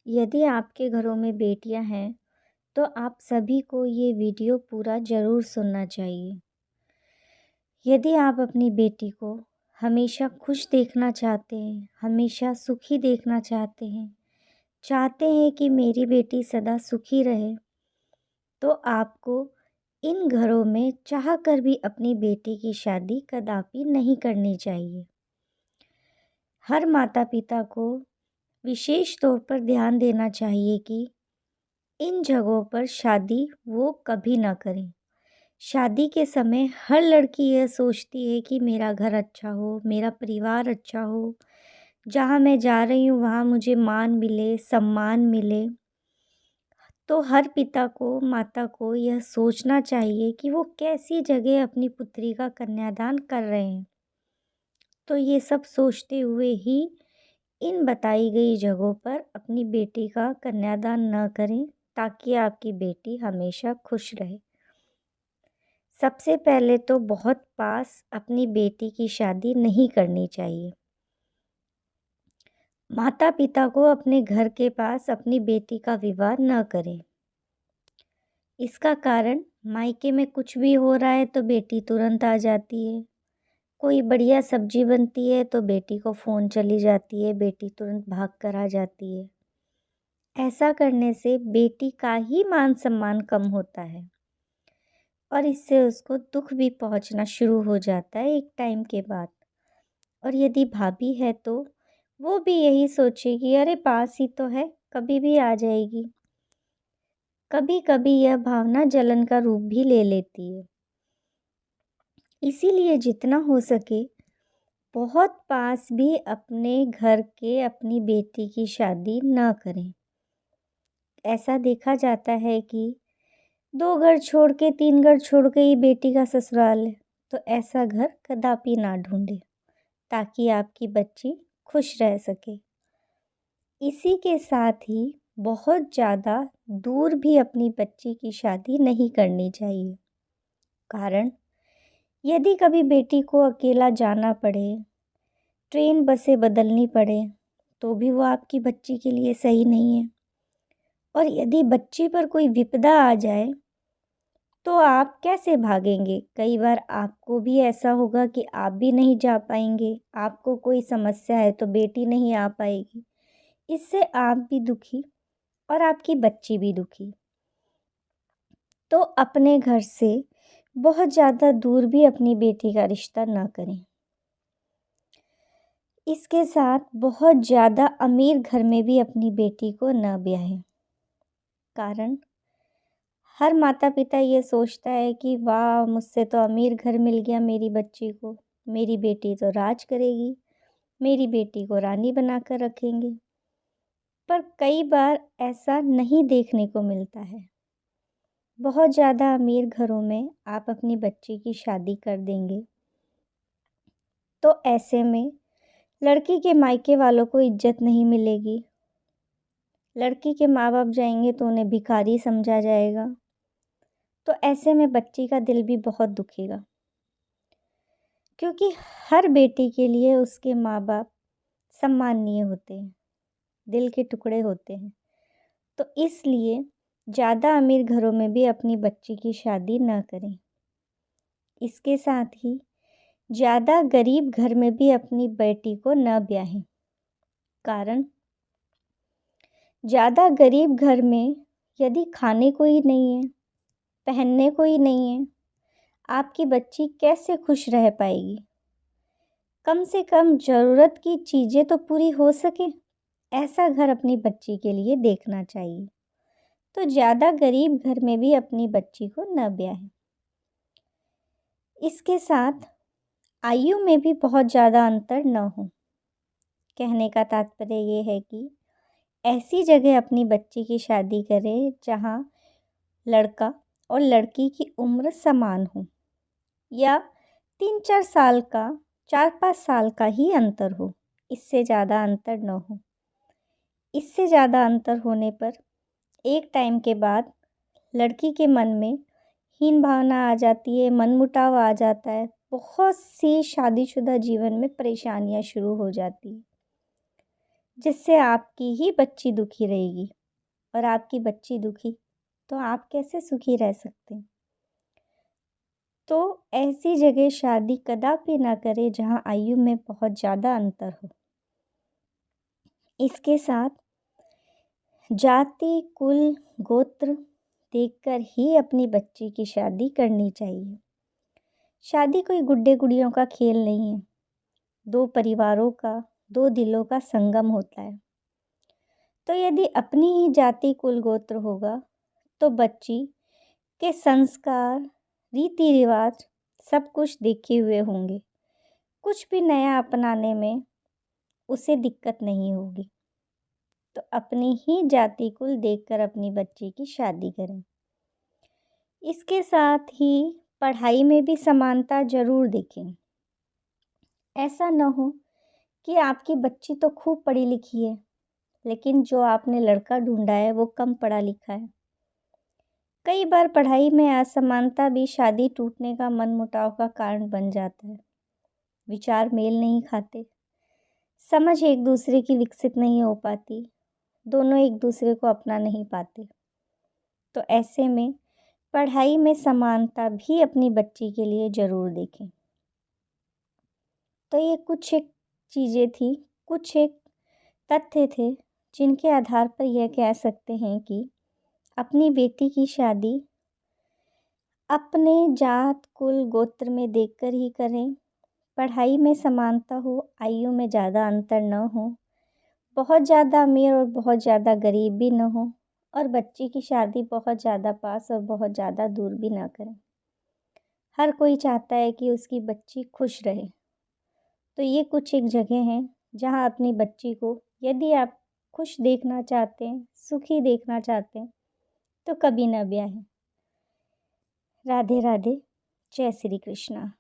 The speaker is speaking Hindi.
यदि आपके घरों में बेटियां हैं तो आप सभी को ये वीडियो पूरा ज़रूर सुनना चाहिए। यदि आप अपनी बेटी को हमेशा खुश देखना चाहते हैं, हमेशा सुखी देखना चाहते हैं कि मेरी बेटी सदा सुखी रहे, तो आपको इन घरों में चाह कर भी अपनी बेटी की शादी कदापि नहीं करनी चाहिए। हर माता पिता को विशेष तौर पर ध्यान देना चाहिए कि इन जगहों पर शादी वो कभी ना करें। शादी के समय हर लड़की यह सोचती है कि मेरा घर अच्छा हो, मेरा परिवार अच्छा हो, जहाँ मैं जा रही हूँ वहाँ मुझे मान मिले, सम्मान मिले। तो हर पिता को, माता को यह सोचना चाहिए कि वो कैसी जगह अपनी पुत्री का कन्यादान कर रहे हैं। तो ये सब सोचते हुए ही इन बताई गई जगहों पर अपनी बेटी का कन्यादान न करें, ताकि आपकी बेटी हमेशा खुश रहे। सबसे पहले तो बहुत पास अपनी बेटी की शादी नहीं करनी चाहिए। माता पिता को अपने घर के पास अपनी बेटी का विवाह न करें। इसका कारण मायके में कुछ भी हो रहा है तो बेटी तुरंत आ जाती है। कोई बढ़िया सब्जी बनती है तो बेटी को फ़ोन चली जाती है, बेटी तुरंत भाग कर आ जाती है। ऐसा करने से बेटी का ही मान सम्मान कम होता है और इससे उसको दुख भी पहुंचना शुरू हो जाता है एक टाइम के बाद। और यदि भाभी है तो वो भी यही सोचेगी, अरे पास ही तो है, कभी भी आ जाएगी। कभी कभी यह भावना जलन का रूप भी ले लेती है। इसीलिए जितना हो सके बहुत पास भी अपने घर के अपनी बेटी की शादी न करें। ऐसा देखा जाता है कि 2 घर छोड़ के 3 घर छोड़ के ही बेटी का ससुराल है, तो ऐसा घर कदापि ना ढूंढे, ताकि आपकी बच्ची खुश रह सके। इसी के साथ ही बहुत ज़्यादा दूर भी अपनी बच्ची की शादी नहीं करनी चाहिए। कारण यदि कभी बेटी को अकेला जाना पड़े, ट्रेन बसें बदलनी पड़े, तो भी वो आपकी बच्ची के लिए सही नहीं है। और यदि बच्ची पर कोई विपदा आ जाए तो आप कैसे भागेंगे? कई बार आपको भी ऐसा होगा कि आप भी नहीं जा पाएंगे, आपको कोई समस्या है तो बेटी नहीं आ पाएगी। इससे आप भी दुखी और आपकी बच्ची भी दुखी। तो अपने घर से बहुत ज़्यादा दूर भी अपनी बेटी का रिश्ता ना करें। इसके साथ बहुत ज़्यादा अमीर घर में भी अपनी बेटी को न ब्याहें। कारण हर माता पिता ये सोचता है कि वाह, मुझसे तो अमीर घर मिल गया मेरी बच्ची को, मेरी बेटी तो राज करेगी, मेरी बेटी को रानी बनाकर रखेंगे। पर कई बार ऐसा नहीं देखने को मिलता है। बहुत ज़्यादा अमीर घरों में आप अपनी बच्ची की शादी कर देंगे तो ऐसे में लड़की के मायके वालों को इज्जत नहीं मिलेगी। लड़की के माँ बाप जाएंगे तो उन्हें भिखारी समझा जाएगा। तो ऐसे में बच्ची का दिल भी बहुत दुखेगा, क्योंकि हर बेटी के लिए उसके माँ बाप सम्माननीय होते हैं, दिल के टुकड़े होते हैं। तो इसलिए ज़्यादा अमीर घरों में भी अपनी बच्ची की शादी ना करें। इसके साथ ही ज़्यादा गरीब घर में भी अपनी बेटी को न ब्याहें। कारण ज़्यादा गरीब घर में यदि खाने को ही नहीं है, पहनने को ही नहीं है, आपकी बच्ची कैसे खुश रह पाएगी? कम से कम ज़रूरत की चीज़ें तो पूरी हो सके, ऐसा घर अपनी बच्ची के लिए देखना चाहिए। तो ज़्यादा गरीब घर में भी अपनी बच्ची को न ब्याहें। इसके साथ आयु में भी बहुत ज़्यादा अंतर न हो। कहने का तात्पर्य ये है कि ऐसी जगह अपनी बच्ची की शादी करें जहाँ लड़का और लड़की की उम्र समान हो, या 3-4 साल का, 4-5 साल का ही अंतर हो, इससे ज़्यादा अंतर न हो। इससे ज़्यादा अंतर होने पर एक टाइम के बाद लड़की के मन में हीन भावना आ जाती है, मनमुटाव आ जाता है, बहुत सी शादीशुदा जीवन में परेशानियां शुरू हो जाती हैं। जिससे आपकी ही बच्ची दुखी रहेगी और आपकी बच्ची दुखी तो आप कैसे सुखी रह सकते हैं। तो ऐसी जगह शादी कदापि ना करें जहाँ आयु में बहुत ज़्यादा अंतर हो। इसके साथ जाति, कुल, गोत्र देखकर ही अपनी बच्ची की शादी करनी चाहिए। शादी कोई गुड्डे-गुड़ियों का खेल नहीं है। 2 परिवारों का, 2 दिलों का संगम होता है। तो यदि अपनी ही जाति, कुल, गोत्र होगा तो बच्ची के संस्कार, रीति-रिवाज सब कुछ देखे हुए होंगे। कुछ भी नया अपनाने में उसे दिक्कत नहीं होगी। तो अपनी ही जाति, कुल देखकर अपनी बच्ची की शादी करें। इसके साथ ही पढ़ाई में भी समानता ज़रूर देखें। ऐसा न हो कि आपकी बच्ची तो खूब पढ़ी लिखी है, लेकिन जो आपने लड़का ढूँढा है वो कम पढ़ा लिखा है। कई बार पढ़ाई में असमानता भी शादी टूटने का मनमुटाव का कारण बन जाता है। विचार मेल नहीं खाते, समझ एक दूसरे की विकसित नहीं हो पाती, दोनों एक दूसरे को अपना नहीं पाते। तो ऐसे में पढ़ाई में समानता भी अपनी बच्ची के लिए ज़रूर देखें। तो ये कुछ एक चीज़ें थी, कुछ एक तथ्य थे जिनके आधार पर यह कह सकते हैं कि अपनी बेटी की शादी अपने जात, कुल, गोत्र में देखकर ही करें। पढ़ाई में समानता हो, आयु में ज़्यादा अंतर न हो, बहुत ज़्यादा अमीर और बहुत ज़्यादा गरीब भी न हो और बच्ची की शादी बहुत ज़्यादा पास और बहुत ज़्यादा दूर भी ना करें। हर कोई चाहता है कि उसकी बच्ची खुश रहे। तो ये कुछ एक जगह हैं जहाँ अपनी बच्ची को यदि आप खुश देखना चाहते हैं, सुखी देखना चाहते हैं, तो कभी ना ब्याहें। राधे राधे, जय श्री कृष्णा।